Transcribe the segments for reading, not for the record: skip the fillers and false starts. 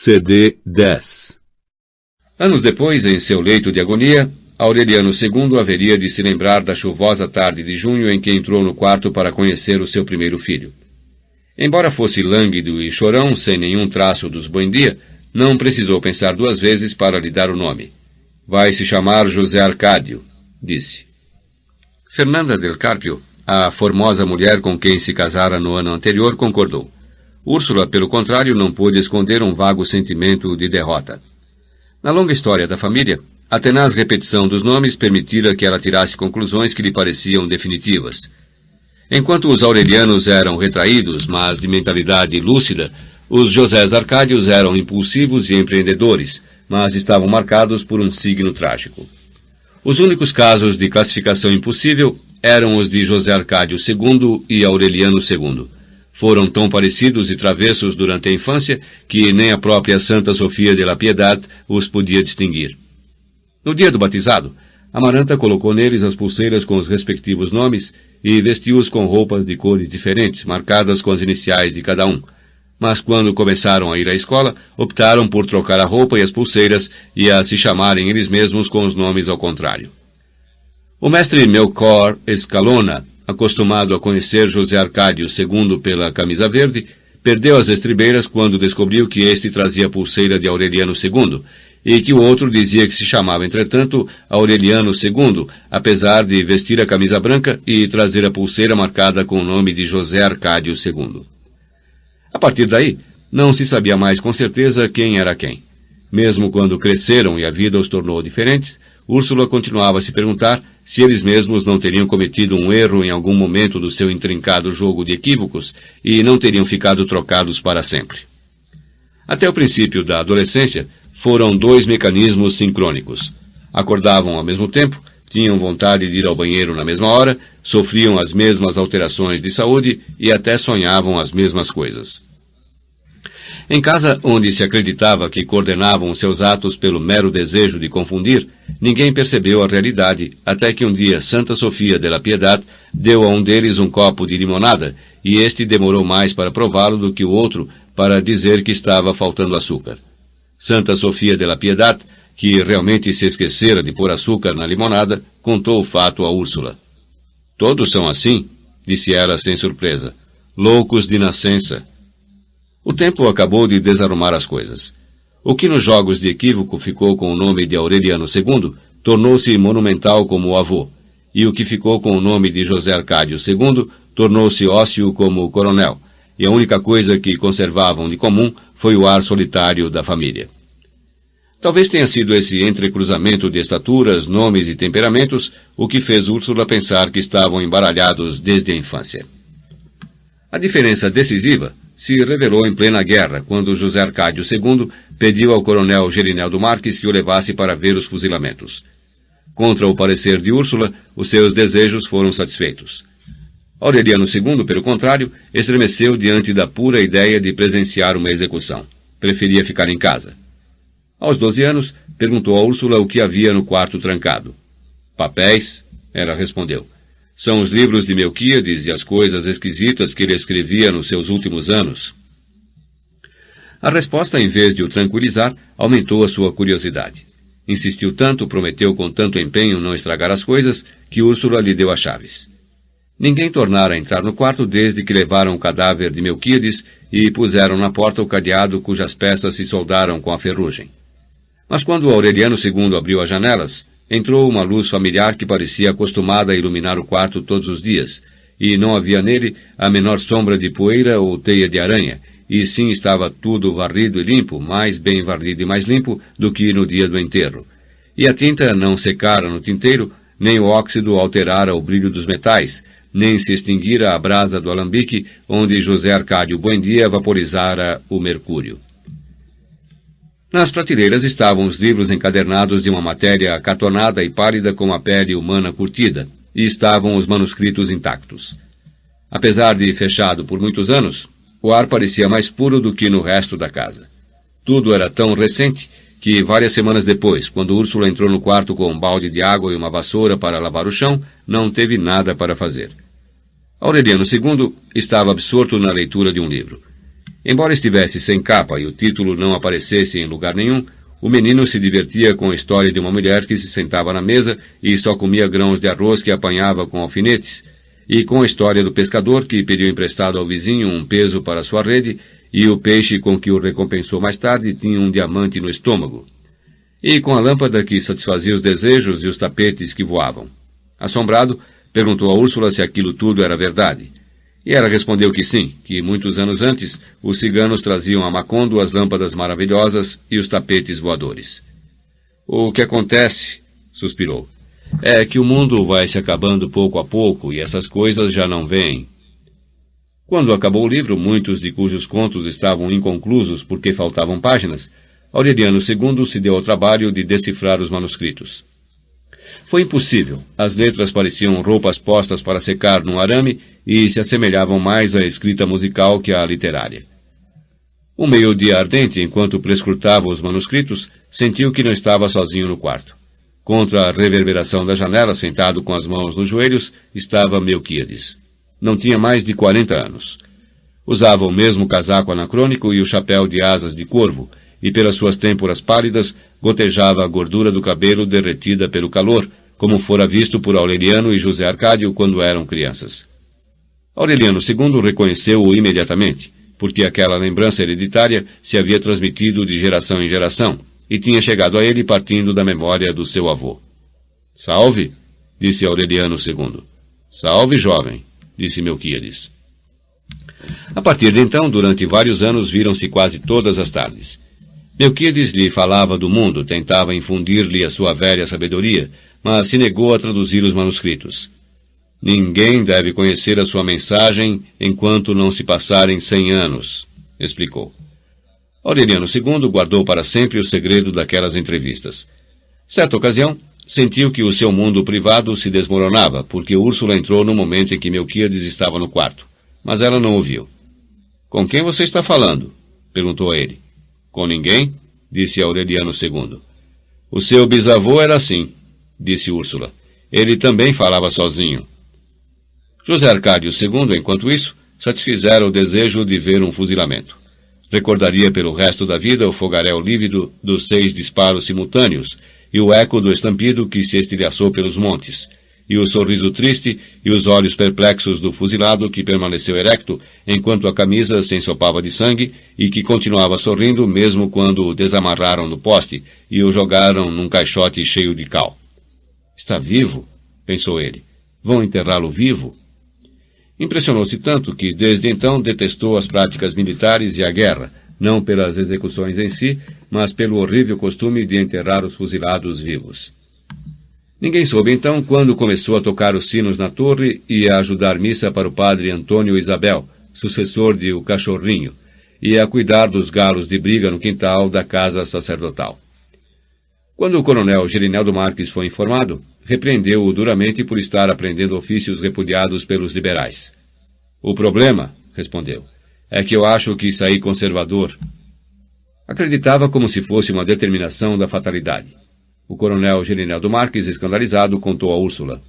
CD 10. Anos depois, em seu leito de agonia, Aureliano II haveria de se lembrar da chuvosa tarde de junho em que entrou no quarto para conhecer o seu primeiro filho. Embora fosse lânguido e chorão, sem nenhum traço dos Buendia, não precisou pensar duas vezes para lhe dar o nome. Vai se chamar José Arcádio, disse. Fernanda del Carpio, a formosa mulher com quem se casara no ano anterior, concordou. Úrsula, pelo contrário, não pôde esconder um vago sentimento de derrota. Na longa história da família, a tenaz repetição dos nomes permitira que ela tirasse conclusões que lhe pareciam definitivas. Enquanto os aurelianos eram retraídos, mas de mentalidade lúcida, os Josés Arcádios eram impulsivos e empreendedores, mas estavam marcados por um signo trágico. Os únicos casos de classificação impossível eram os de José Arcádio II e Aureliano II. Foram tão parecidos e travessos durante a infância que nem a própria Santa Sofia de la Piedad os podia distinguir. No dia do batizado, Amaranta colocou neles as pulseiras com os respectivos nomes e vestiu-os com roupas de cores diferentes, marcadas com as iniciais de cada um. Mas quando começaram a ir à escola, optaram por trocar a roupa e as pulseiras e a se chamarem eles mesmos com os nomes ao contrário. O mestre Melchor Escalona, acostumado a conhecer José Arcádio II pela camisa verde, perdeu as estribeiras quando descobriu que este trazia a pulseira de Aureliano II, e que o outro dizia que se chamava, entretanto, Aureliano II, apesar de vestir a camisa branca e trazer a pulseira marcada com o nome de José Arcádio II. A partir daí, não se sabia mais com certeza quem era quem. Mesmo quando cresceram e a vida os tornou diferentes, Úrsula continuava a se perguntar se eles mesmos não teriam cometido um erro em algum momento do seu intrincado jogo de equívocos e não teriam ficado trocados para sempre. Até o princípio da adolescência, foram dois mecanismos sincrônicos. Acordavam ao mesmo tempo, tinham vontade de ir ao banheiro na mesma hora, sofriam as mesmas alterações de saúde e até sonhavam as mesmas coisas. Em casa, onde se acreditava que coordenavam seus atos pelo mero desejo de confundir, ninguém percebeu a realidade, até que um dia Santa Sofia de la Piedad deu a um deles um copo de limonada, e este demorou mais para prová-lo do que o outro para dizer que estava faltando açúcar. Santa Sofia de la Piedad, que realmente se esquecera de pôr açúcar na limonada, contou o fato a Úrsula. Todos são assim, disse ela sem surpresa. Loucos de nascença. O tempo acabou de desarrumar as coisas. O que nos jogos de equívoco ficou com o nome de Aureliano II tornou-se monumental como o avô, e o que ficou com o nome de José Arcádio II tornou-se ósseo como o coronel, e a única coisa que conservavam de comum foi o ar solitário da família. Talvez tenha sido esse entrecruzamento de estaturas, nomes e temperamentos o que fez Úrsula pensar que estavam embaralhados desde a infância. A diferença decisiva se revelou em plena guerra, quando José Arcádio II pediu ao coronel Gerineldo Marques que o levasse para ver os fuzilamentos. Contra o parecer de Úrsula, os seus desejos foram satisfeitos. Aureliano II, pelo contrário, estremeceu diante da pura ideia de presenciar uma execução. Preferia ficar em casa. Aos 12 anos, perguntou a Úrsula o que havia no quarto trancado. Papéis, ela respondeu. São os livros de Melquíades e as coisas esquisitas que ele escrevia nos seus últimos anos. A resposta, em vez de o tranquilizar, aumentou a sua curiosidade. Insistiu tanto, prometeu com tanto empenho não estragar as coisas, que Úrsula lhe deu as chaves. Ninguém tornara a entrar no quarto desde que levaram o cadáver de Melquíades e puseram na porta o cadeado cujas peças se soldaram com a ferrugem. Mas quando Aureliano II abriu as janelas, entrou uma luz familiar que parecia acostumada a iluminar o quarto todos os dias, e não havia nele a menor sombra de poeira ou teia de aranha, e sim estava tudo varrido e limpo, mais bem varrido e mais limpo do que no dia do enterro. E a tinta não secara no tinteiro, nem o óxido alterara o brilho dos metais, nem se extinguira a brasa do alambique onde José Arcádio Buendia vaporizara o mercúrio. Nas prateleiras estavam os livros encadernados de uma matéria acartonada e pálida como a pele humana curtida, e estavam os manuscritos intactos. Apesar de fechado por muitos anos, o ar parecia mais puro do que no resto da casa. Tudo era tão recente que, várias semanas depois, quando Úrsula entrou no quarto com um balde de água e uma vassoura para lavar o chão, não teve nada para fazer. Aureliano II estava absorto na leitura de um livro. Embora estivesse sem capa e o título não aparecesse em lugar nenhum, o menino se divertia com a história de uma mulher que se sentava na mesa e só comia grãos de arroz que apanhava com alfinetes, e com a história do pescador que pediu emprestado ao vizinho um peso para sua rede, e o peixe com que o recompensou mais tarde tinha um diamante no estômago, e com a lâmpada que satisfazia os desejos e os tapetes que voavam. Assombrado, perguntou a Úrsula se aquilo tudo era verdade. E ela respondeu que sim, que muitos anos antes os ciganos traziam a Macondo as lâmpadas maravilhosas e os tapetes voadores. O que acontece, suspirou, é que o mundo vai se acabando pouco a pouco e essas coisas já não vêm. Quando acabou o livro, muitos de cujos contos estavam inconclusos porque faltavam páginas, Aureliano II se deu ao trabalho de decifrar os manuscritos. Foi impossível. As letras pareciam roupas postas para secar num arame e se assemelhavam mais à escrita musical que à literária. Um meio-dia ardente, enquanto prescrutava os manuscritos, sentiu que não estava sozinho no quarto. Contra a reverberação da janela, sentado com as mãos nos joelhos, estava Melquíades. Não tinha mais de 40 anos. Usava o mesmo casaco anacrônico e o chapéu de asas de corvo, e pelas suas têmporas pálidas gotejava a gordura do cabelo derretida pelo calor, como fora visto por Aureliano e José Arcádio quando eram crianças. Aureliano II reconheceu-o imediatamente, porque aquela lembrança hereditária se havia transmitido de geração em geração, e tinha chegado a ele partindo da memória do seu avô. «Salve!» disse Aureliano II. «Salve, jovem!» disse Melquíades. A partir de então, durante vários anos, viram-se quase todas as tardes. Melquíades lhe falava do mundo, tentava infundir-lhe a sua velha sabedoria, mas se negou a traduzir os manuscritos. Ninguém deve conhecer a sua mensagem enquanto não se passarem 100 anos, explicou. Aureliano II guardou para sempre o segredo daquelas entrevistas. Certa ocasião, sentiu que o seu mundo privado se desmoronava, porque Úrsula entrou no momento em que Melquíades estava no quarto, mas ela não ouviu. «Com quem você está falando?» perguntou a ele. «Com ninguém?» disse Aureliano II. «O seu bisavô era assim», disse Úrsula. «Ele também falava sozinho». José Arcádio II, enquanto isso, satisfizera o desejo de ver um fuzilamento. Recordaria pelo resto da vida o fogaréu lívido dos 6 disparos simultâneos e o eco do estampido que se estilhaçou pelos montes, e o sorriso triste e os olhos perplexos do fuzilado que permaneceu erecto enquanto a camisa se ensopava de sangue e que continuava sorrindo mesmo quando o desamarraram no poste e o jogaram num caixote cheio de cal. «Está vivo?» pensou ele. «Vão enterrá-lo vivo?» Impressionou-se tanto que desde então detestou as práticas militares e a guerra, não pelas execuções em si, mas pelo horrível costume de enterrar os fuzilados vivos. Ninguém soube então quando começou a tocar os sinos na torre e a ajudar missa para o padre Antônio Isabel, sucessor de O Cachorrinho, e a cuidar dos galos de briga no quintal da casa sacerdotal. Quando o coronel Gerinaldo Marques foi informado, repreendeu-o duramente por estar aprendendo ofícios repudiados pelos liberais. «O problema», respondeu, «é que eu acho que saí conservador». Acreditava como se fosse uma determinação da fatalidade. O coronel Gerinaldo Marques, escandalizado, contou a Úrsula.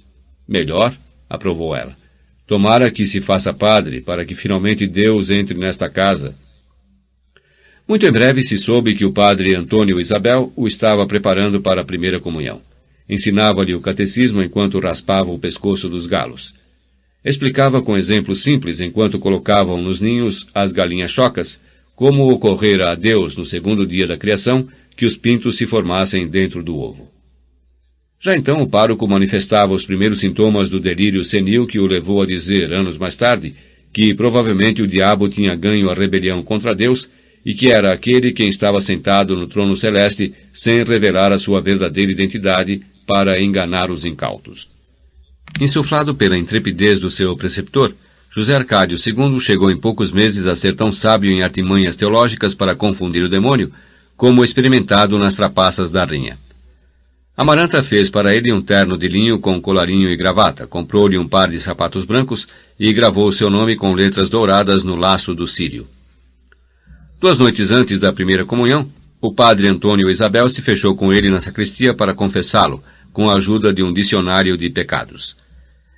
«Melhor», aprovou ela. «Tomara que se faça padre, para que finalmente Deus entre nesta casa». Muito em breve se soube que o padre Antônio Isabel o estava preparando para a primeira comunhão. Ensinava-lhe o catecismo enquanto raspava o pescoço dos galos. Explicava com exemplos simples, enquanto colocavam nos ninhos as galinhas chocas, como ocorrera a Deus no segundo dia da criação, que os pintos se formassem dentro do ovo. Já então o pároco manifestava os primeiros sintomas do delírio senil que o levou a dizer, anos mais tarde, que provavelmente o diabo tinha ganho a rebelião contra Deus e que era aquele quem estava sentado no trono celeste sem revelar a sua verdadeira identidade para enganar os incautos. Insuflado pela intrepidez do seu preceptor, José Arcádio II chegou em poucos meses a ser tão sábio em artimanhas teológicas para confundir o demônio, como experimentado nas trapaças da rinha. Amaranta fez para ele um terno de linho com colarinho e gravata, comprou-lhe um par de sapatos brancos e gravou seu nome com letras douradas no laço do círio. 2 noites antes da primeira comunhão, o padre Antônio Isabel se fechou com ele na sacristia para confessá-lo, com a ajuda de um dicionário de pecados.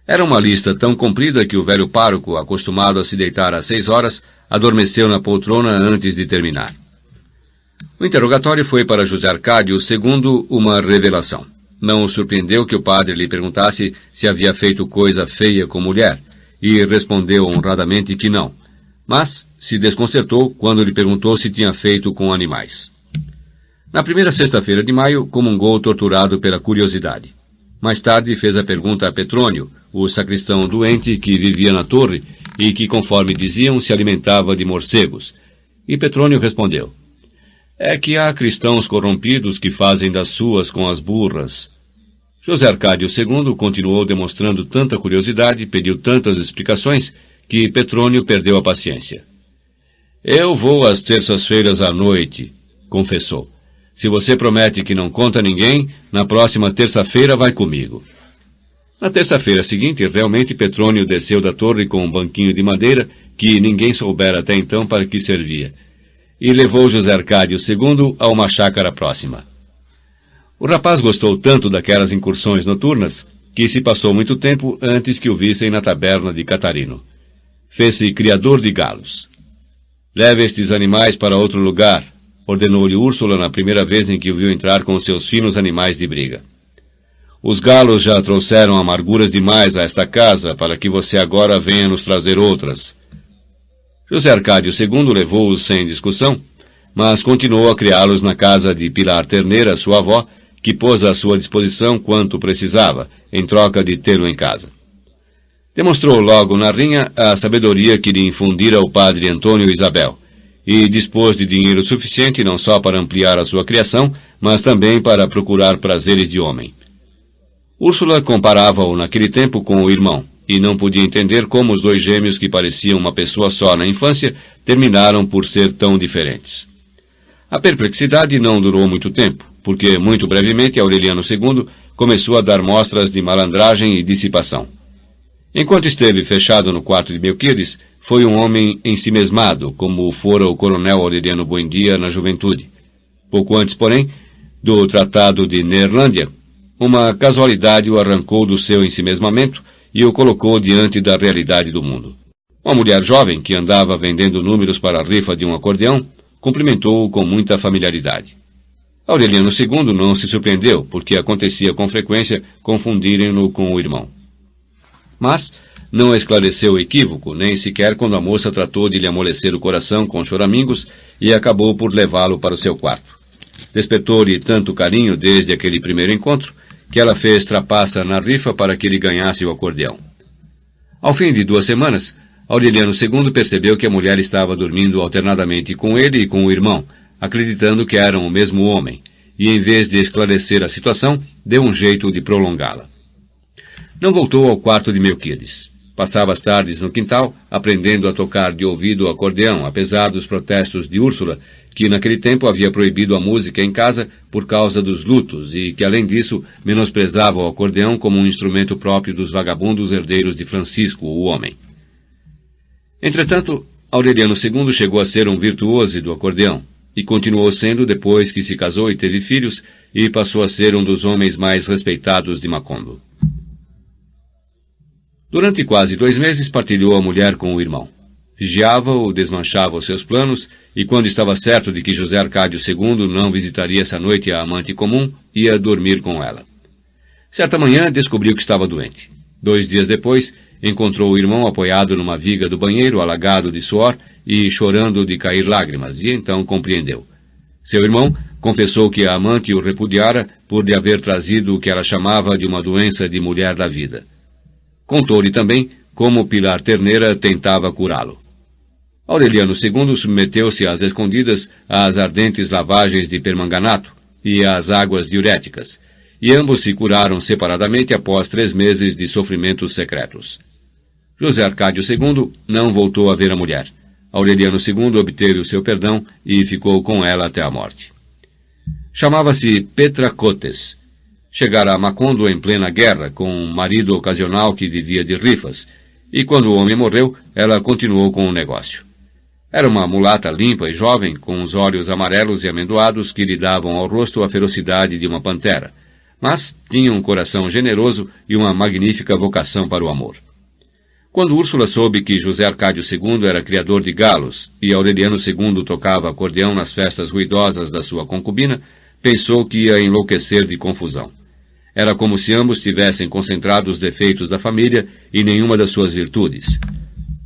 Era uma lista tão comprida que o velho pároco, acostumado a se deitar às 6 horas, adormeceu na poltrona antes de terminar. O interrogatório foi para José Arcádio II uma revelação. Não o surpreendeu que o padre lhe perguntasse se havia feito coisa feia com mulher, e respondeu honradamente que não, mas se desconcertou quando lhe perguntou se tinha feito com animais. Na primeira sexta-feira de maio, comungou torturado pela curiosidade. Mais tarde fez a pergunta a Petrônio, o sacristão doente que vivia na torre e que, conforme diziam, se alimentava de morcegos. E Petrônio respondeu: é que há cristãos corrompidos que fazem das suas com as burras. José Arcádio II continuou demonstrando tanta curiosidade, pediu tantas explicações, que Petrônio perdeu a paciência. Eu vou às terças-feiras à noite, confessou. Se você promete que não conta a ninguém, na próxima terça-feira vai comigo. Na terça-feira seguinte, realmente Petrônio desceu da torre com um banquinho de madeira que ninguém soubera até então para que servia, e levou José Arcádio II a uma chácara próxima. O rapaz gostou tanto daquelas incursões noturnas que se passou muito tempo antes que o vissem na taberna de Catarino. Fez-se criador de galos. Leve estes animais para outro lugar, ordenou-lhe Úrsula na primeira vez em que o viu entrar com seus finos animais de briga. Os galos já trouxeram amarguras demais a esta casa para que você agora venha nos trazer outras. José Arcádio II levou-os sem discussão, mas continuou a criá-los na casa de Pilar Terneira, sua avó, que pôs à sua disposição quanto precisava, em troca de tê-lo em casa. Demonstrou logo na rinha a sabedoria que lhe infundira o padre Antônio Isabel, e dispôs de dinheiro suficiente não só para ampliar a sua criação, mas também para procurar prazeres de homem. Úrsula comparava-o naquele tempo com o irmão, e não podia entender como os dois gêmeos que pareciam uma pessoa só na infância terminaram por ser tão diferentes. A perplexidade não durou muito tempo, porque muito brevemente Aureliano II começou a dar mostras de malandragem e dissipação. Enquanto esteve fechado no quarto de Melquiades, foi um homem ensimesmado, como fora o coronel Aureliano Buendia na juventude. Pouco antes, porém, do Tratado de Neerlândia, uma casualidade o arrancou do seu ensimesmamento e o colocou diante da realidade do mundo. Uma mulher jovem, que andava vendendo números para a rifa de um acordeão, cumprimentou-o com muita familiaridade. Aureliano II não se surpreendeu, porque acontecia com frequência confundirem-no com o irmão. Mas não esclareceu o equívoco, nem sequer quando a moça tratou de lhe amolecer o coração com choramingos e acabou por levá-lo para o seu quarto. Despertou-lhe tanto carinho desde aquele primeiro encontro, que ela fez trapaça na rifa para que ele ganhasse o acordeão. Ao fim de 2 semanas, Aureliano II percebeu que a mulher estava dormindo alternadamente com ele e com o irmão, acreditando que eram o mesmo homem, e em vez de esclarecer a situação, deu um jeito de prolongá-la. Não voltou ao quarto de Melquiades. Passava as tardes no quintal, aprendendo a tocar de ouvido o acordeão, apesar dos protestos de Úrsula, que naquele tempo havia proibido a música em casa por causa dos lutos e que, além disso, menosprezava o acordeão como um instrumento próprio dos vagabundos herdeiros de Francisco, o homem. Entretanto, Aureliano II chegou a ser um virtuoso do acordeão, e continuou sendo depois que se casou e teve filhos, e passou a ser um dos homens mais respeitados de Macondo. Durante quase 2 meses partilhou a mulher com o irmão. Vigiava-o, desmanchava os seus planos, e quando estava certo de que José Arcádio II não visitaria essa noite a amante comum, ia dormir com ela. Certa manhã descobriu que estava doente. 2 dias depois, encontrou o irmão apoiado numa viga do banheiro, alagado de suor e chorando de cair lágrimas, e então compreendeu. Seu irmão confessou que a amante o repudiara por lhe haver trazido o que ela chamava de uma doença de mulher da vida. Contou-lhe também como Pilar Terneira tentava curá-lo. Aureliano II submeteu-se às escondidas às ardentes lavagens de permanganato e às águas diuréticas, e ambos se curaram separadamente após 3 meses de sofrimentos secretos. José Arcádio II não voltou a ver a mulher. Aureliano II obteve o seu perdão e ficou com ela até a morte. Chamava-se Petra Cotes. Chegara a Macondo em plena guerra, com um marido ocasional que vivia de rifas, e quando o homem morreu, ela continuou com o negócio. Era uma mulata limpa e jovem, com os olhos amarelos e amendoados que lhe davam ao rosto a ferocidade de uma pantera, mas tinha um coração generoso e uma magnífica vocação para o amor. Quando Úrsula soube que José Arcádio II era criador de galos e Aureliano II tocava acordeão nas festas ruidosas da sua concubina, pensou que ia enlouquecer de confusão. Era como se ambos tivessem concentrado os defeitos da família e nenhuma das suas virtudes.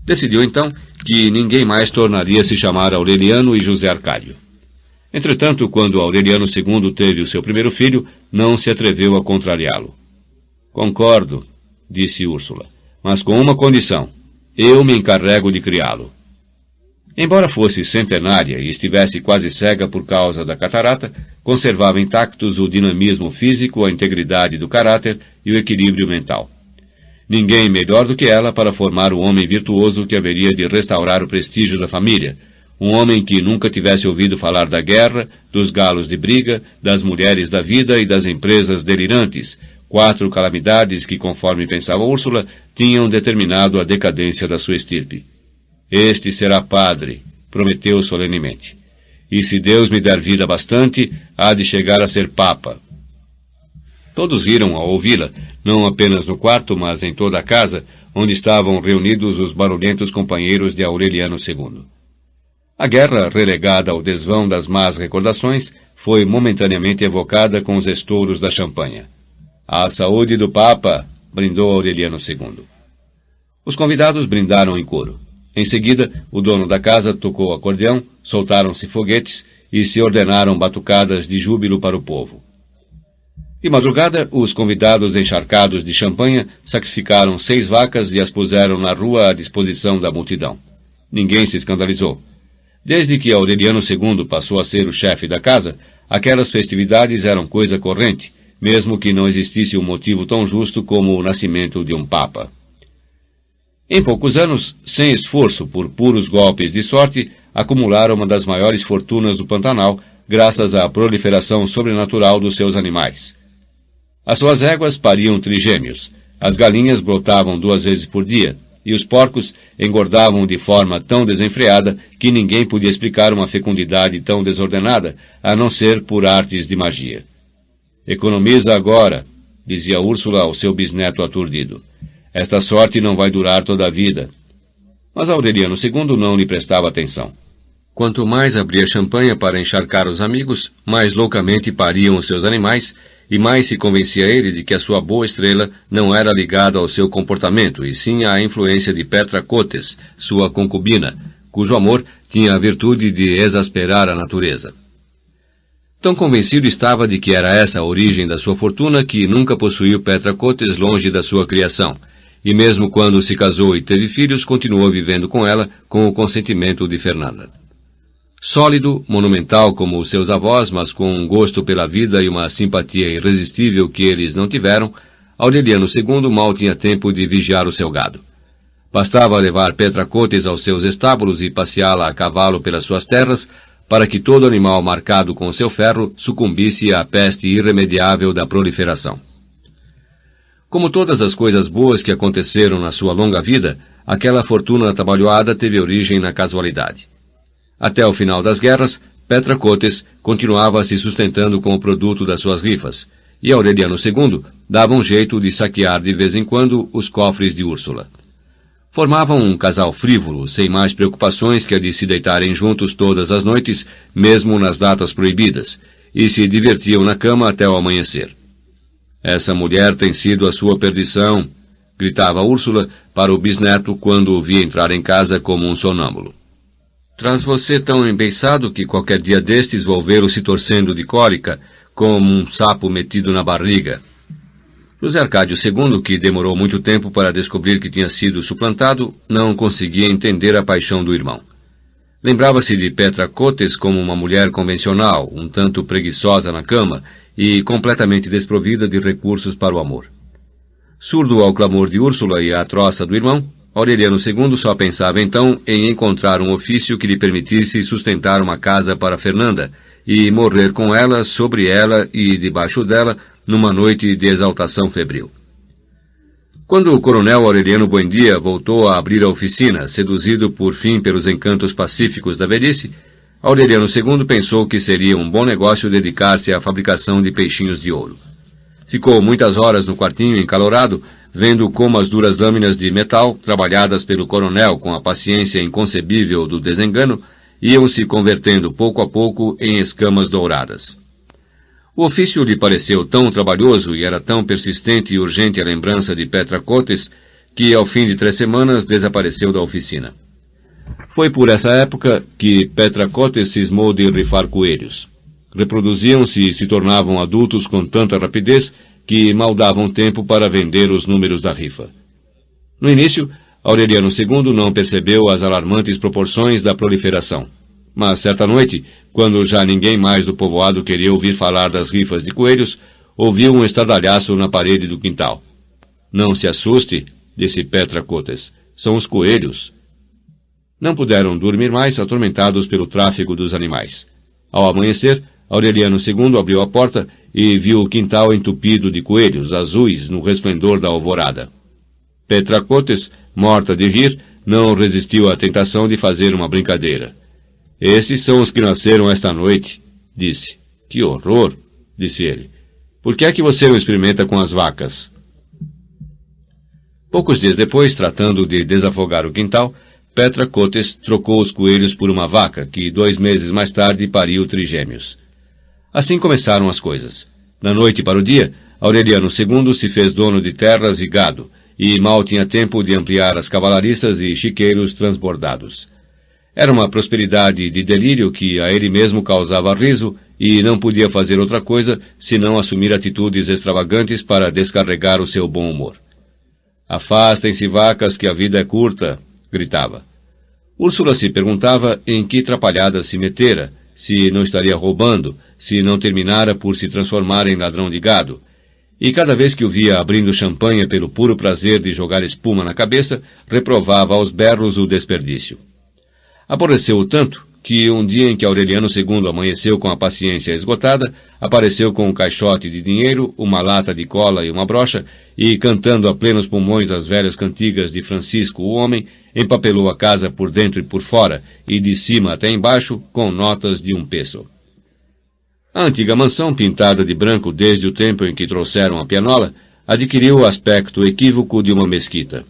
Decidiu então que ninguém mais tornaria a se chamar Aureliano e José Arcádio. Entretanto, quando Aureliano II teve o seu primeiro filho, não se atreveu a contrariá-lo. Concordo, disse Úrsula, mas com uma condição. Eu me encarrego de criá-lo. Embora fosse centenária e estivesse quase cega por causa da catarata, conservava intactos o dinamismo físico, a integridade do caráter e o equilíbrio mental. Ninguém melhor do que ela para formar o homem virtuoso que haveria de restaurar o prestígio da família, um homem que nunca tivesse ouvido falar da guerra, dos galos de briga, das mulheres da vida e das empresas delirantes, 4 calamidades que, conforme pensava Úrsula, tinham determinado a decadência da sua estirpe. Este será padre, prometeu solenemente. E se Deus me der vida bastante, há de chegar a ser papa. Todos riram ao ouvi-la, não apenas no quarto, mas em toda a casa, onde estavam reunidos os barulhentos companheiros de Aureliano II. A guerra, relegada ao desvão das más recordações, foi momentaneamente evocada com os estouros da champanha. À saúde do Papa, brindou Aureliano II. Os convidados brindaram em coro. Em seguida, o dono da casa tocou o acordeão, soltaram-se foguetes e se ordenaram batucadas de júbilo para o povo. De madrugada, os convidados encharcados de champanha sacrificaram 6 vacas e as puseram na rua à disposição da multidão. Ninguém se escandalizou. Desde que Aureliano II passou a ser o chefe da casa, aquelas festividades eram coisa corrente, mesmo que não existisse um motivo tão justo como o nascimento de um papa. Em poucos anos, sem esforço por puros golpes de sorte, acumularam uma das maiores fortunas do Pantanal, graças à proliferação sobrenatural dos seus animais. As suas éguas pariam trigêmeos, as galinhas brotavam 2 vezes por dia, e os porcos engordavam de forma tão desenfreada que ninguém podia explicar uma fecundidade tão desordenada, a não ser por artes de magia. Economiza agora, dizia Úrsula ao seu bisneto aturdido. Esta sorte não vai durar toda a vida. Mas Aureliano II não lhe prestava atenção. Quanto mais abria champanha para encharcar os amigos, mais loucamente pariam os seus animais, e mais se convencia ele de que a sua boa estrela não era ligada ao seu comportamento, e sim à influência de Petra Cotes, sua concubina, cujo amor tinha a virtude de exasperar a natureza. Tão convencido estava de que era essa a origem da sua fortuna que nunca possuiu Petra Cotes longe da sua criação, e mesmo quando se casou e teve filhos, continuou vivendo com ela com o consentimento de Fernanda. Sólido, monumental como os seus avós, mas com um gosto pela vida e uma simpatia irresistível que eles não tiveram, Aureliano II mal tinha tempo de vigiar o seu gado. Bastava levar Petra Cotes aos seus estábulos e passeá-la a cavalo pelas suas terras, para que todo animal marcado com seu ferro sucumbisse à peste irremediável da proliferação. Como todas as coisas boas que aconteceram na sua longa vida, aquela fortuna atabalhoada teve origem na casualidade. Até o final das guerras, Petra Cotes continuava se sustentando com o produto das suas rifas, e Aureliano II dava um jeito de saquear de vez em quando os cofres de Úrsula. Formavam um casal frívolo, sem mais preocupações que a de se deitarem juntos todas as noites, mesmo nas datas proibidas, e se divertiam na cama até o amanhecer. Essa mulher tem sido a sua perdição, gritava Úrsula para o bisneto quando o via entrar em casa como um sonâmbulo. Traz você tão embeiçado que qualquer dia destes vou vê-lo se torcendo de cólica, como um sapo metido na barriga. José Arcádio II, que demorou muito tempo para descobrir que tinha sido suplantado, não conseguia entender a paixão do irmão. Lembrava-se de Petra Cotes como uma mulher convencional, um tanto preguiçosa na cama e completamente desprovida de recursos para o amor. Surdo ao clamor de Úrsula e à troça do irmão, Aureliano II só pensava então em encontrar um ofício que lhe permitisse sustentar uma casa para Fernanda e morrer com ela, sobre ela e debaixo dela, numa noite de exaltação febril. Quando o coronel Aureliano Buendia voltou a abrir a oficina, seduzido por fim pelos encantos pacíficos da velhice, Aureliano II pensou que seria um bom negócio dedicar-se à fabricação de peixinhos de ouro. Ficou muitas horas no quartinho encalorado, vendo como as duras lâminas de metal, trabalhadas pelo coronel com a paciência inconcebível do desengano, iam se convertendo pouco a pouco em escamas douradas. O ofício lhe pareceu tão trabalhoso e era tão persistente e urgente a lembrança de Petra Cotes que, ao fim de 3 semanas, desapareceu da oficina. Foi por essa época que Petra Cotes cismou de rifar coelhos. Reproduziam-se e se tornavam adultos com tanta rapidez que mal davam tempo para vender os números da rifa. No início, Aureliano II não percebeu as alarmantes proporções da proliferação. Mas certa noite, quando já ninguém mais do povoado queria ouvir falar das rifas de coelhos, ouviu um estardalhaço na parede do quintal. "Não se assuste", disse Petra Cotes. "São os coelhos." Não puderam dormir mais, atormentados pelo tráfego dos animais. Ao amanhecer, Aureliano II abriu a porta e viu o quintal entupido de coelhos azuis no resplendor da alvorada. Petra Cotes, morta de rir, não resistiu à tentação de fazer uma brincadeira. "Esses são os que nasceram esta noite", disse. "Que horror", disse ele. "Por que é que você não experimenta com as vacas?" Poucos dias depois, tratando de desafogar o quintal, Petra Cotes trocou os coelhos por uma vaca, que 2 meses mais tarde pariu trigêmeos. Assim começaram as coisas. Da noite para o dia, Aureliano II se fez dono de terras e gado, e mal tinha tempo de ampliar as cavalariças e chiqueiros transbordados. Era uma prosperidade de delírio que a ele mesmo causava riso e não podia fazer outra coisa senão assumir atitudes extravagantes para descarregar o seu bom humor. "Afastem-se, vacas, que a vida é curta", gritava. Úrsula se perguntava em que trapalhada se metera, se não estaria roubando, se não terminara por se transformar em ladrão de gado, e cada vez que o via abrindo champanhe pelo puro prazer de jogar espuma na cabeça, reprovava aos berros o desperdício. Aborreceu-o tanto que, um dia em que Aureliano II amanheceu com a paciência esgotada, apareceu com um caixote de dinheiro, uma lata de cola e uma brocha, e, cantando a plenos pulmões as velhas cantigas de Francisco o Homem, empapelou a casa por dentro e por fora, e de cima até embaixo, com notas de 1 peso. A antiga mansão, pintada de branco desde o tempo em que trouxeram a pianola, adquiriu o aspecto equívoco de uma mesquita.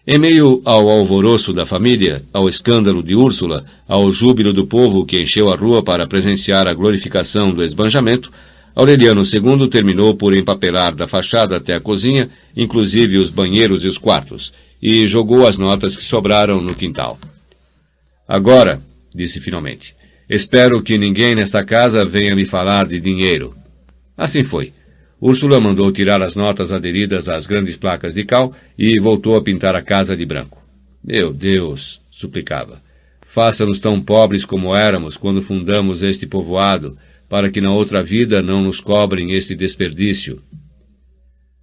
Em meio ao alvoroço da família, ao escândalo de Úrsula, ao júbilo do povo que encheu a rua para presenciar a glorificação do esbanjamento, Aureliano II terminou por empapelar da fachada até a cozinha, inclusive os banheiros e os quartos, e jogou as notas que sobraram no quintal. "Agora", disse finalmente, "espero que ninguém nesta casa venha me falar de dinheiro." Assim foi. Úrsula mandou tirar as notas aderidas às grandes placas de cal e voltou a pintar a casa de branco. "Meu Deus", suplicava, "faça-nos tão pobres como éramos quando fundamos este povoado, para que na outra vida não nos cobrem este desperdício."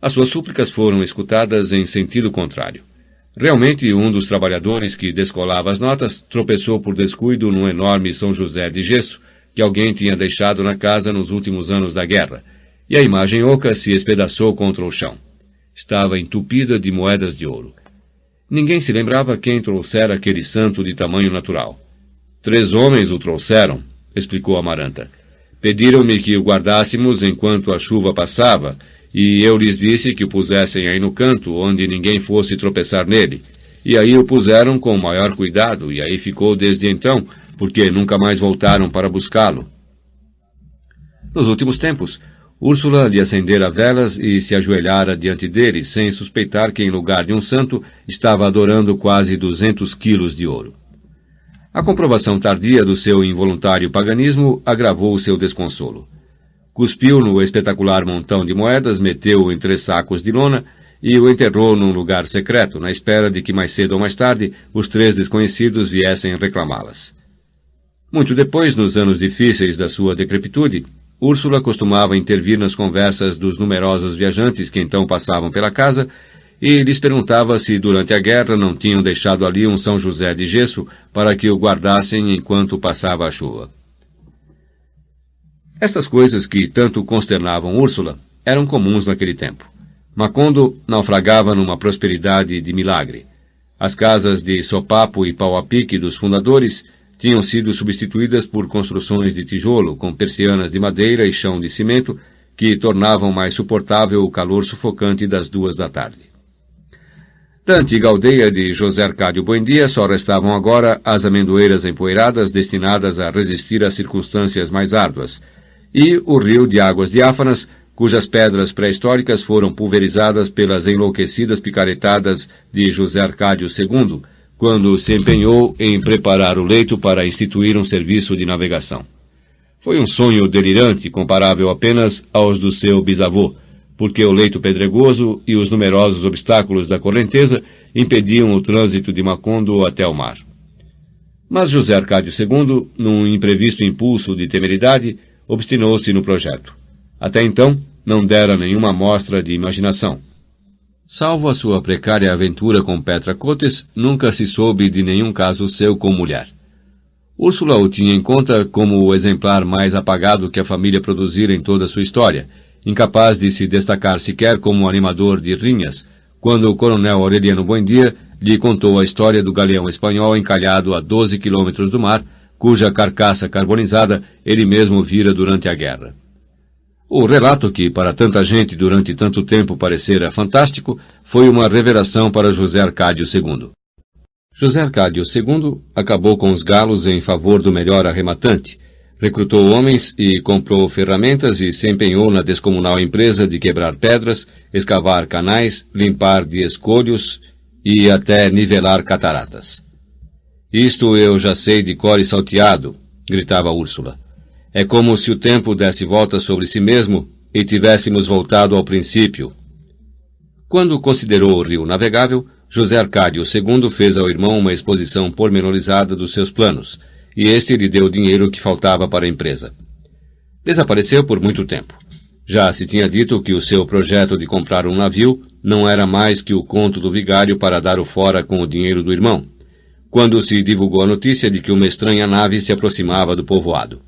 As suas súplicas foram escutadas em sentido contrário. Realmente, um dos trabalhadores que descolava as notas tropeçou por descuido num enorme São José de gesso que alguém tinha deixado na casa nos últimos anos da guerra, e a imagem oca se espedaçou contra o chão. Estava entupida de moedas de ouro. Ninguém se lembrava quem trouxera aquele santo de tamanho natural. 3 homens o trouxeram, explicou Amaranta. Pediram-me que o guardássemos enquanto a chuva passava, e eu lhes disse que o pusessem aí no canto, onde ninguém fosse tropeçar nele. E aí o puseram com o maior cuidado, e aí ficou desde então, porque nunca mais voltaram para buscá-lo. Nos últimos tempos, Úrsula lhe acendera velas e se ajoelhara diante dele, sem suspeitar que, em lugar de um santo, estava adorando quase 200 quilos de ouro. A comprovação tardia do seu involuntário paganismo agravou o seu desconsolo. Cuspiu no espetacular montão de moedas, meteu-o em 3 sacos de lona e o enterrou num lugar secreto, na espera de que mais cedo ou mais tarde os 3 desconhecidos viessem reclamá-las. Muito depois, nos anos difíceis da sua decrepitude, Úrsula costumava intervir nas conversas dos numerosos viajantes que então passavam pela casa e lhes perguntava se durante a guerra não tinham deixado ali um São José de gesso para que o guardassem enquanto passava a chuva. Estas coisas que tanto consternavam Úrsula eram comuns naquele tempo. Macondo naufragava numa prosperidade de milagre. As casas de sopapo e pau a pique dos fundadores tinham sido substituídas por construções de tijolo, com persianas de madeira e chão de cimento, que tornavam mais suportável o calor sufocante das 2 da tarde. Da antiga aldeia de José Arcádio Buendia só restavam agora as amendoeiras empoeiradas destinadas a resistir às circunstâncias mais árduas, e o rio de águas diáfanas, cujas pedras pré-históricas foram pulverizadas pelas enlouquecidas picaretadas de José Arcádio II, quando se empenhou em preparar o leito para instituir um serviço de navegação. Foi um sonho delirante, comparável apenas aos do seu bisavô, porque o leito pedregoso e os numerosos obstáculos da correnteza impediam o trânsito de Macondo até o mar. Mas José Arcádio II, num imprevisto impulso de temeridade, obstinou-se no projeto. Até então, não dera nenhuma amostra de imaginação. Salvo a sua precária aventura com Petra Cotes, nunca se soube de nenhum caso seu com mulher. Úrsula o tinha em conta como o exemplar mais apagado que a família produzira em toda a sua história, incapaz de se destacar sequer como animador de rinhas, quando o coronel Aureliano Buendia lhe contou a história do galeão espanhol encalhado a 12 quilômetros do mar, cuja carcaça carbonizada ele mesmo vira durante a guerra. O relato, que para tanta gente durante tanto tempo parecera fantástico, foi uma revelação para José Arcádio II. José Arcádio II acabou com os galos em favor do melhor arrematante, recrutou homens e comprou ferramentas e se empenhou na descomunal empresa de quebrar pedras, escavar canais, limpar de escolhos e até nivelar cataratas. Isto eu já sei de cor e salteado, gritava Úrsula. É como se o tempo desse volta sobre si mesmo e tivéssemos voltado ao princípio. Quando considerou o rio navegável, José Arcádio II fez ao irmão uma exposição pormenorizada dos seus planos, e este lhe deu o dinheiro que faltava para a empresa. Desapareceu por muito tempo. Já se tinha dito que o seu projeto de comprar um navio não era mais que o conto do vigário para dar o fora com o dinheiro do irmão, quando se divulgou a notícia de que uma estranha nave se aproximava do povoado.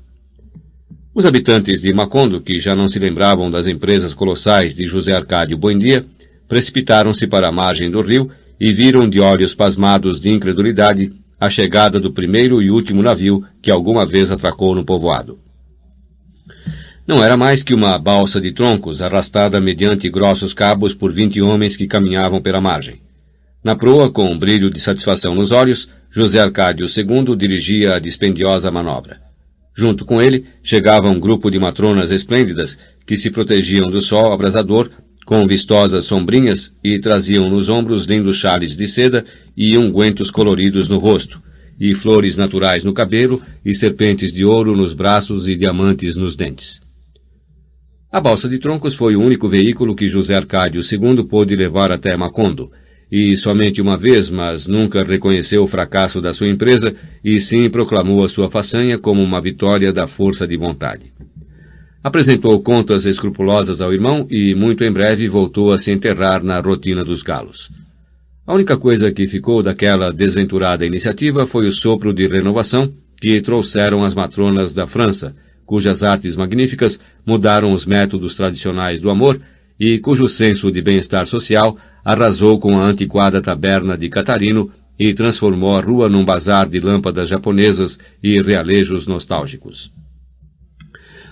Os habitantes de Macondo, que já não se lembravam das empresas colossais de José Arcádio Buendia, precipitaram-se para a margem do rio e viram de olhos pasmados de incredulidade a chegada do primeiro e último navio que alguma vez atracou no povoado. Não era mais que uma balsa de troncos arrastada mediante grossos cabos por 20 homens que caminhavam pela margem. Na proa, com um brilho de satisfação nos olhos, José Arcádio II dirigia a dispendiosa manobra. Junto com ele, chegava um grupo de matronas esplêndidas que se protegiam do sol abrasador com vistosas sombrinhas e traziam nos ombros lindos chales de seda e ungüentos coloridos no rosto, e flores naturais no cabelo e serpentes de ouro nos braços e diamantes nos dentes. A balsa de troncos foi o único veículo que José Arcádio II pôde levar até Macondo, e somente uma vez, mas nunca reconheceu o fracasso da sua empresa e sim proclamou a sua façanha como uma vitória da força de vontade. Apresentou contas escrupulosas ao irmão e, muito em breve, voltou a se enterrar na rotina dos galos. A única coisa que ficou daquela desventurada iniciativa foi o sopro de renovação que trouxeram as matronas da França, cujas artes magníficas mudaram os métodos tradicionais do amor e cujo senso de bem-estar social arrasou com a antiquada taberna de Catarino e transformou a rua num bazar de lâmpadas japonesas e realejos nostálgicos.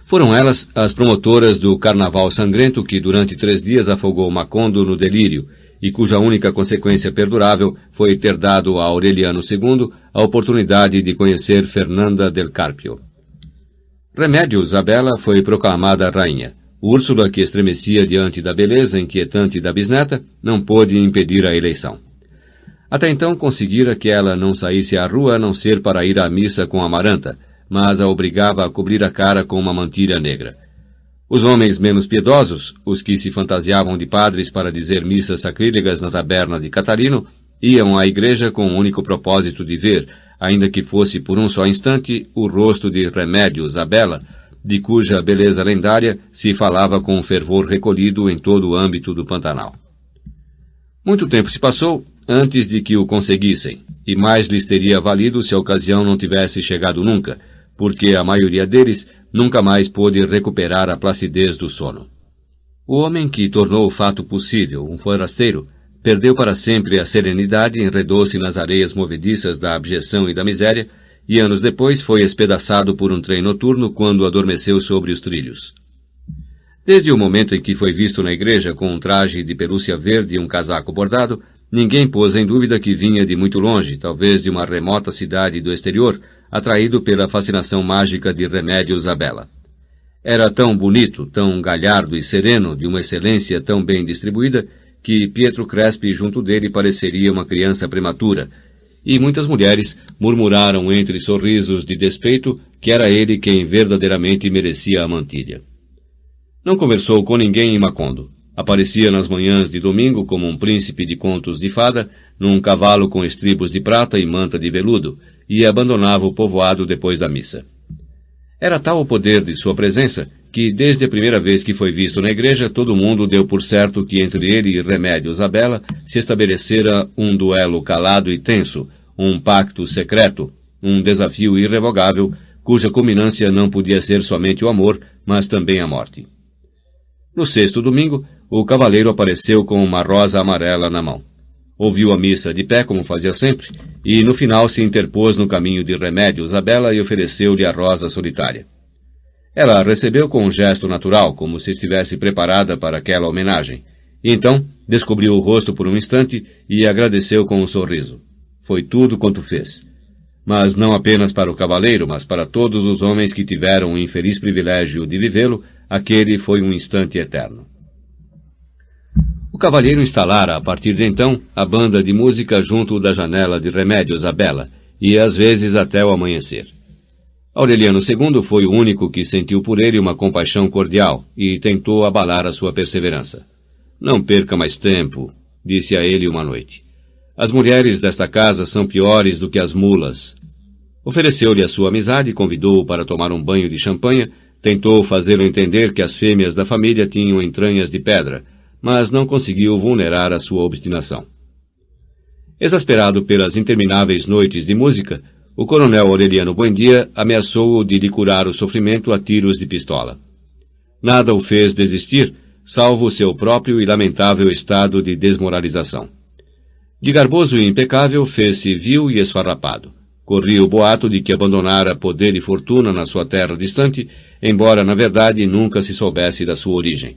Foram elas as promotoras do carnaval sangrento que durante 3 dias afogou Macondo no delírio e cuja única consequência perdurável foi ter dado a Aureliano II a oportunidade de conhecer Fernanda del Carpio. Remédio Isabela foi proclamada rainha. Úrsula, que estremecia diante da beleza inquietante da bisneta, não pôde impedir a eleição. Até então conseguira que ela não saísse à rua a não ser para ir à missa com Amaranta, mas a obrigava a cobrir a cara com uma mantilha negra. Os homens menos piedosos, os que se fantasiavam de padres para dizer missas sacrílegas na taberna de Catarino, iam à igreja com o único propósito de ver, ainda que fosse por um só instante, o rosto de Remédio Isabela, de cuja beleza lendária se falava com um fervor recolhido em todo o âmbito do Pantanal. Muito tempo se passou antes de que o conseguissem, e mais lhes teria valido se a ocasião não tivesse chegado nunca, porque a maioria deles nunca mais pôde recuperar a placidez do sono. O homem que tornou o fato possível, um forasteiro, perdeu para sempre a serenidade e enredou-se nas areias movediças da abjeção e da miséria, e anos depois foi espedaçado por um trem noturno quando adormeceu sobre os trilhos. Desde o momento em que foi visto na igreja com um traje de pelúcia verde e um casaco bordado, ninguém pôs em dúvida que vinha de muito longe, talvez de uma remota cidade do exterior, atraído pela fascinação mágica de Remédios Abela. Era tão bonito, tão galhardo e sereno, de uma excelência tão bem distribuída, que Pietro Crespi junto dele pareceria uma criança prematura, e muitas mulheres murmuraram entre sorrisos de despeito que era ele quem verdadeiramente merecia a mantilha. Não conversou com ninguém em Macondo. Aparecia nas manhãs de domingo como um príncipe de contos de fada, num cavalo com estribos de prata e manta de veludo, e abandonava o povoado depois da missa. Era tal o poder de sua presença que, desde a primeira vez que foi visto na igreja, todo mundo deu por certo que entre ele e Remédios Abela se estabelecera um duelo calado e tenso, um pacto secreto, um desafio irrevogável, cuja culminância não podia ser somente o amor, mas também a morte. No sexto domingo, o cavaleiro apareceu com uma rosa amarela na mão. Ouviu a missa de pé, como fazia sempre, e no final se interpôs no caminho de Remédios Abela e ofereceu-lhe a rosa solitária. Ela a recebeu com um gesto natural, como se estivesse preparada para aquela homenagem. E então, descobriu o rosto por um instante e agradeceu com um sorriso. Foi tudo quanto fez. Mas não apenas para o cavaleiro, mas para todos os homens que tiveram o infeliz privilégio de vivê-lo, aquele foi um instante eterno. O cavalheiro instalara, a partir de então, a banda de música junto da janela de Remédios Abela, e às vezes até o amanhecer. Aureliano II foi o único que sentiu por ele uma compaixão cordial e tentou abalar a sua perseverança. Não perca mais tempo, disse a ele uma noite. As mulheres desta casa são piores do que as mulas. Ofereceu-lhe a sua amizade e convidou-o para tomar um banho de champanha, tentou fazê-lo entender que as fêmeas da família tinham entranhas de pedra, mas não conseguiu vulnerar a sua obstinação. Exasperado pelas intermináveis noites de música, o coronel Aureliano Buendia ameaçou-o de lhe curar o sofrimento a tiros de pistola. Nada o fez desistir, salvo o seu próprio e lamentável estado de desmoralização. De garboso e impecável, fez-se vil e esfarrapado. Corria o boato de que abandonara poder e fortuna na sua terra distante, embora, na verdade, nunca se soubesse da sua origem.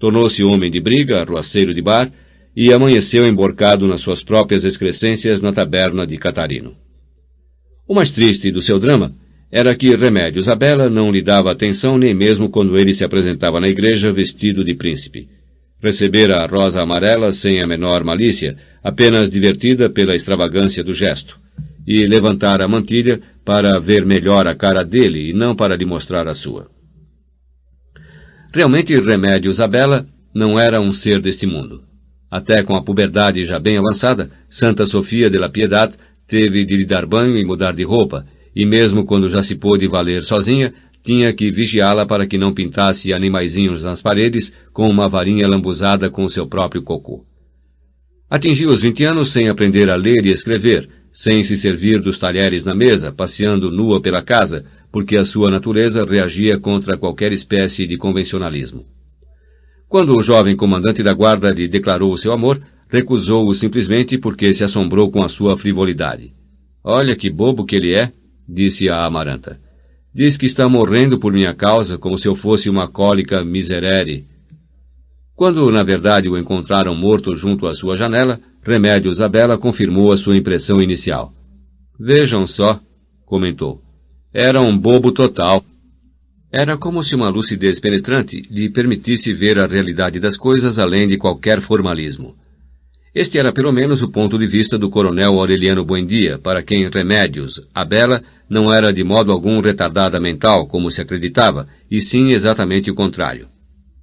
Tornou-se homem de briga, arruaceiro de bar, e amanheceu emborcado nas suas próprias excrescências na taberna de Catarino. O mais triste do seu drama era que Remédios Abela não lhe dava atenção nem mesmo quando ele se apresentava na igreja vestido de príncipe. Recebera a rosa amarela sem a menor malícia, apenas divertida pela extravagância do gesto, e levantara a mantilha para ver melhor a cara dele e não para lhe mostrar a sua. Realmente, Remédios Abela não era um ser deste mundo. Até com a puberdade já bem avançada, Santa Sofia de la Piedad teve de lhe dar banho e mudar de roupa, e mesmo quando já se pôde valer sozinha, tinha que vigiá-la para que não pintasse animaizinhos nas paredes com uma varinha lambuzada com seu próprio cocô. Atingiu os 20 anos sem aprender a ler e escrever, sem se servir dos talheres na mesa, passeando nua pela casa, porque a sua natureza reagia contra qualquer espécie de convencionalismo. Quando o jovem comandante da guarda lhe declarou o seu amor, recusou-o simplesmente porque se assombrou com a sua frivolidade. Olha que bobo que ele é, disse a Amaranta. Diz que está morrendo por minha causa, como se eu fosse uma cólica miserere. Quando, na verdade, o encontraram morto junto à sua janela, Remédios Abela confirmou a sua impressão inicial. Vejam só, comentou. Era um bobo total. Era como se uma lucidez penetrante lhe permitisse ver a realidade das coisas além de qualquer formalismo. Este era pelo menos o ponto de vista do coronel Aureliano Buendia, para quem Remédios Abela não era de modo algum retardada mental, como se acreditava, e sim exatamente o contrário.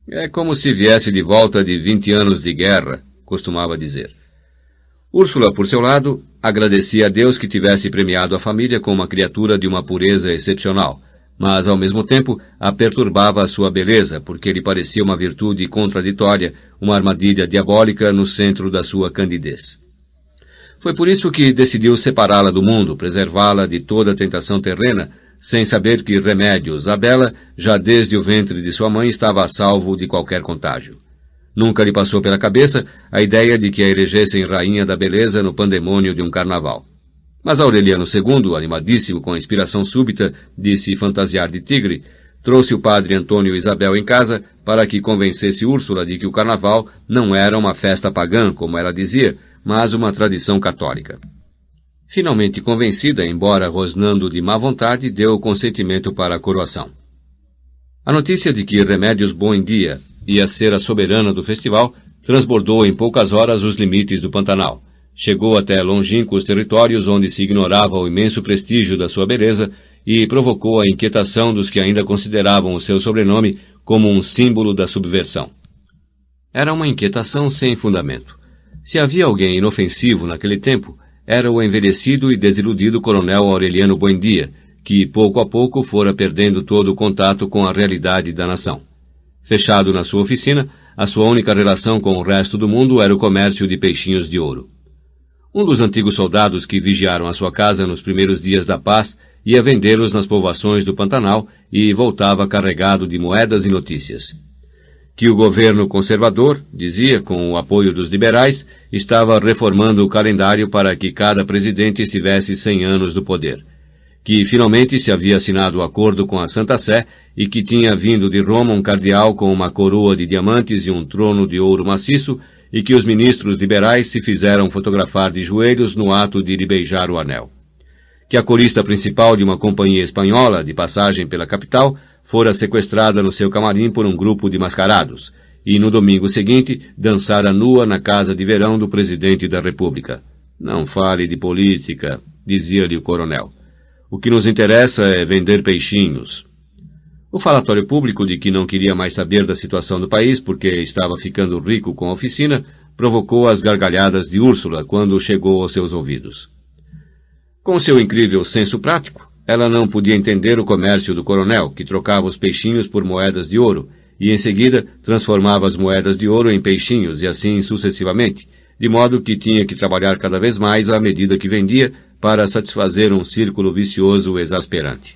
É como se viesse de volta de 20 anos de guerra, costumava dizer. Úrsula, por seu lado, agradecia a Deus que tivesse premiado a família com uma criatura de uma pureza excepcional, mas, ao mesmo tempo, a perturbava a sua beleza, porque lhe parecia uma virtude contraditória, uma armadilha diabólica no centro da sua candidez. Foi por isso que decidiu separá-la do mundo, preservá-la de toda tentação terrena, sem saber que Remédios Abela, já desde o ventre de sua mãe, estava a salvo de qualquer contágio. Nunca lhe passou pela cabeça a ideia de que a elegessem rainha da beleza no pandemônio de um carnaval. Mas Aureliano II, animadíssimo com a inspiração súbita de se fantasiar de tigre, trouxe o padre Antônio Isabel em casa para que convencesse Úrsula de que o carnaval não era uma festa pagã, como ela dizia, mas uma tradição católica. Finalmente convencida, embora rosnando de má vontade, deu o consentimento para a coroação. A notícia de que Remédios Buendia ia ser a soberana do festival transbordou em poucas horas os limites do Pantanal. Chegou até longínquos territórios onde se ignorava o imenso prestígio da sua beleza e provocou a inquietação dos que ainda consideravam o seu sobrenome como um símbolo da subversão. Era uma inquietação sem fundamento. Se havia alguém inofensivo naquele tempo, era o envelhecido e desiludido coronel Aureliano Buendia, que pouco a pouco fora perdendo todo o contato com a realidade da nação. Fechado na sua oficina, a sua única relação com o resto do mundo era o comércio de peixinhos de ouro. Um dos antigos soldados que vigiaram a sua casa nos primeiros dias da paz ia vendê-los nas povoações do Pantanal e voltava carregado de moedas e notícias. Que o governo conservador, dizia, com o apoio dos liberais, estava reformando o calendário para que cada presidente estivesse 100 anos do poder. Que finalmente se havia assinado o acordo com a Santa Sé e que tinha vindo de Roma um cardeal com uma coroa de diamantes e um trono de ouro maciço e que os ministros liberais se fizeram fotografar de joelhos no ato de lhe beijar o anel. Que a corista principal de uma companhia espanhola de passagem pela capital fora sequestrada no seu camarim por um grupo de mascarados e no domingo seguinte dançara nua na casa de verão do presidente da República. Não fale de política, dizia-lhe o coronel. O que nos interessa é vender peixinhos. O falatório público de que não queria mais saber da situação do país porque estava ficando rico com a oficina provocou as gargalhadas de Úrsula quando chegou aos seus ouvidos. Com seu incrível senso prático, ela não podia entender o comércio do coronel, que trocava os peixinhos por moedas de ouro, e em seguida transformava as moedas de ouro em peixinhos e assim sucessivamente, de modo que tinha que trabalhar cada vez mais à medida que vendia para satisfazer um círculo vicioso exasperante.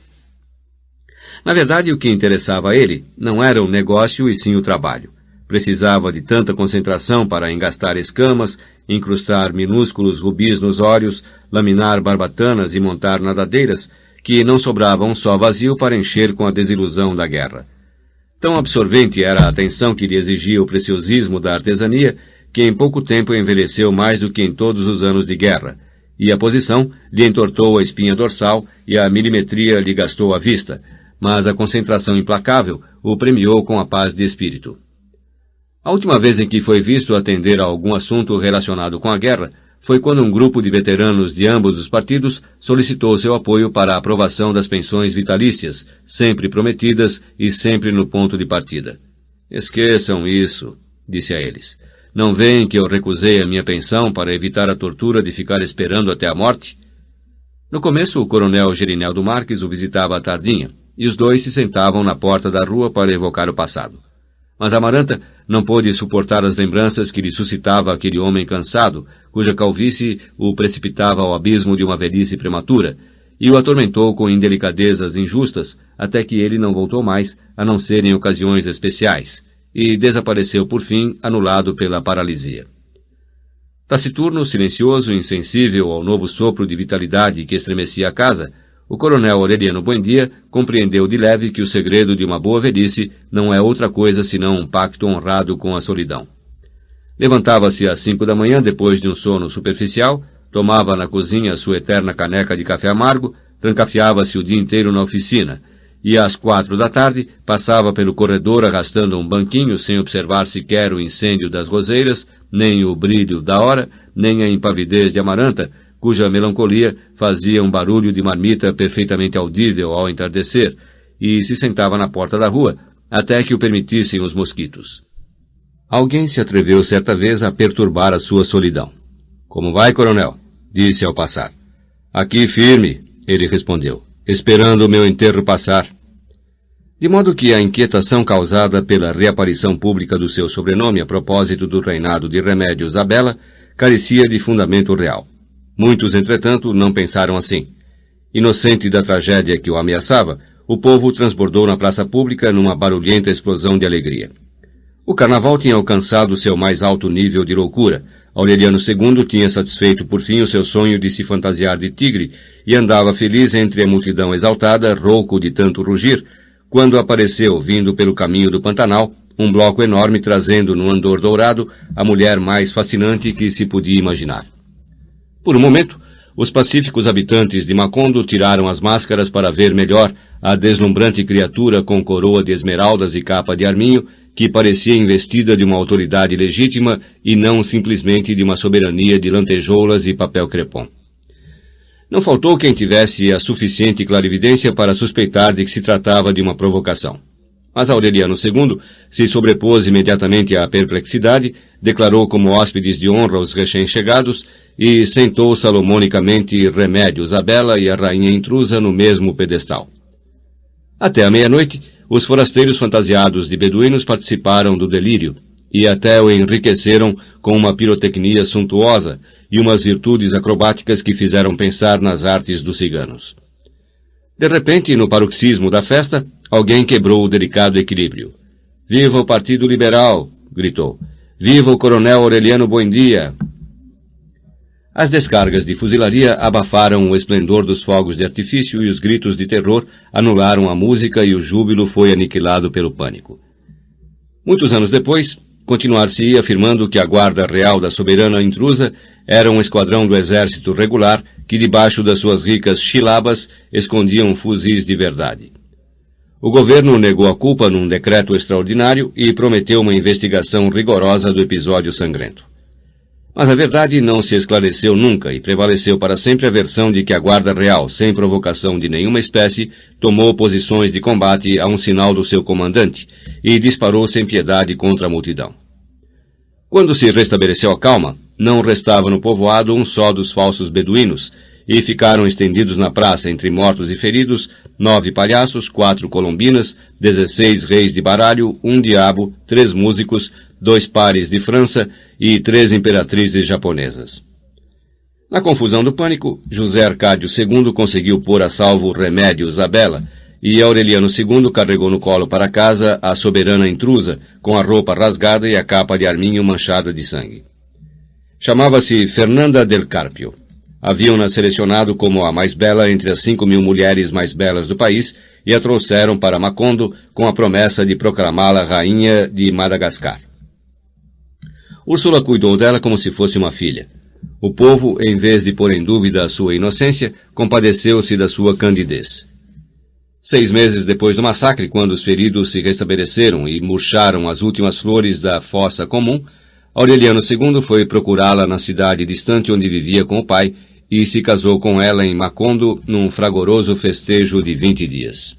Na verdade, o que interessava a ele não era o negócio e sim o trabalho. Precisava de tanta concentração para engastar escamas, incrustar minúsculos rubis nos olhos, laminar barbatanas e montar nadadeiras, que não sobrava um só vazio para encher com a desilusão da guerra. Tão absorvente era a atenção que lhe exigia o preciosismo da artesania, que em pouco tempo envelheceu mais do que em todos os anos de guerra, e a posição lhe entortou a espinha dorsal e a milimetria lhe gastou a vista, mas a concentração implacável o premiou com a paz de espírito. A última vez em que foi visto atender a algum assunto relacionado com a guerra foi quando um grupo de veteranos de ambos os partidos solicitou seu apoio para a aprovação das pensões vitalícias, sempre prometidas e sempre no ponto de partida. Esqueçam isso, disse a eles. Não veem que eu recusei a minha pensão para evitar a tortura de ficar esperando até a morte? No começo, o coronel Gerineldo Marques o visitava à tardinha, e os dois se sentavam na porta da rua para evocar o passado. Mas Amaranta não pôde suportar as lembranças que lhe suscitava aquele homem cansado, cuja calvície o precipitava ao abismo de uma velhice prematura, e o atormentou com indelicadezas injustas, até que ele não voltou mais, a não ser em ocasiões especiais, e desapareceu por fim, anulado pela paralisia. Taciturno, silencioso e insensível ao novo sopro de vitalidade que estremecia a casa, o coronel Aureliano Buendia compreendeu de leve que o segredo de uma boa velhice não é outra coisa senão um pacto honrado com a solidão. Levantava-se às 5 da manhã depois de um sono superficial, tomava na cozinha sua eterna caneca de café amargo, trancafiava-se o dia inteiro na oficina, e às 4 da tarde passava pelo corredor arrastando um banquinho sem observar sequer o incêndio das roseiras, nem o brilho da hora, nem a impavidez de Amaranta, cuja melancolia fazia um barulho de marmita perfeitamente audível ao entardecer, e se sentava na porta da rua, até que o permitissem os mosquitos. Alguém se atreveu certa vez a perturbar a sua solidão. "Como vai, coronel?" disse ao passar. "Aqui firme", ele respondeu, "esperando o meu enterro passar." De modo que a inquietação causada pela reaparição pública do seu sobrenome a propósito do reinado de Remédios Abela carecia de fundamento real. Muitos, entretanto, não pensaram assim. Inocente da tragédia que o ameaçava, o povo transbordou na praça pública numa barulhenta explosão de alegria. O carnaval tinha alcançado seu mais alto nível de loucura. Aureliano II tinha satisfeito por fim o seu sonho de se fantasiar de tigre e andava feliz entre a multidão exaltada, rouco de tanto rugir, quando apareceu, vindo pelo caminho do Pantanal, um bloco enorme trazendo no andor dourado a mulher mais fascinante que se podia imaginar. Por um momento, os pacíficos habitantes de Macondo tiraram as máscaras para ver melhor a deslumbrante criatura com coroa de esmeraldas e capa de arminho, que parecia investida de uma autoridade legítima e não simplesmente de uma soberania de lantejoulas e papel crepom. Não faltou quem tivesse a suficiente clarividência para suspeitar de que se tratava de uma provocação. Mas Aureliano II se sobrepôs imediatamente à perplexidade, declarou como hóspedes de honra os recém-chegados e sentou salomonicamente Remédios, a bela e a rainha intrusa no mesmo pedestal. Até a meia-noite, os forasteiros fantasiados de beduínos participaram do delírio e até o enriqueceram com uma pirotecnia suntuosa e umas virtudes acrobáticas que fizeram pensar nas artes dos ciganos. De repente, no paroxismo da festa, alguém quebrou o delicado equilíbrio. "Viva o Partido Liberal!" gritou. "Viva o Coronel Aureliano Buendia!" As descargas de fuzilaria abafaram o esplendor dos fogos de artifício e os gritos de terror anularam a música e o júbilo foi aniquilado pelo pânico. Muitos anos depois, continuar-se-ia afirmando que a Guarda Real da Soberana Intrusa era um esquadrão do exército regular que debaixo das suas ricas chilabas escondiam fuzis de verdade. O governo negou a culpa num decreto extraordinário e prometeu uma investigação rigorosa do episódio sangrento. Mas a verdade não se esclareceu nunca e prevaleceu para sempre a versão de que a Guarda Real, sem provocação de nenhuma espécie, tomou posições de combate a um sinal do seu comandante e disparou sem piedade contra a multidão. Quando se restabeleceu a calma, não restava no povoado um só dos falsos beduínos, e ficaram estendidos na praça entre mortos e feridos 9 palhaços, 4 colombinas, 16 reis de baralho, 1 diabo, 3 músicos, 2 pares de França e 3 imperatrizes japonesas. Na confusão do pânico, José Arcádio II conseguiu pôr a salvo Remédios, a bela, e Aureliano II carregou no colo para casa a soberana intrusa, com a roupa rasgada e a capa de arminho manchada de sangue. Chamava-se Fernanda del Carpio. Haviam-na selecionado como a mais bela entre as 5.000 mulheres mais belas do país e a trouxeram para Macondo com a promessa de proclamá-la rainha de Madagascar. Úrsula cuidou dela como se fosse uma filha. O povo, em vez de pôr em dúvida a sua inocência, compadeceu-se da sua candidez. 6 meses depois do massacre, quando os feridos se restabeleceram e murcharam as últimas flores da fossa comum, Aureliano II foi procurá-la na cidade distante onde vivia com o pai e se casou com ela em Macondo num fragoroso festejo de 20 dias.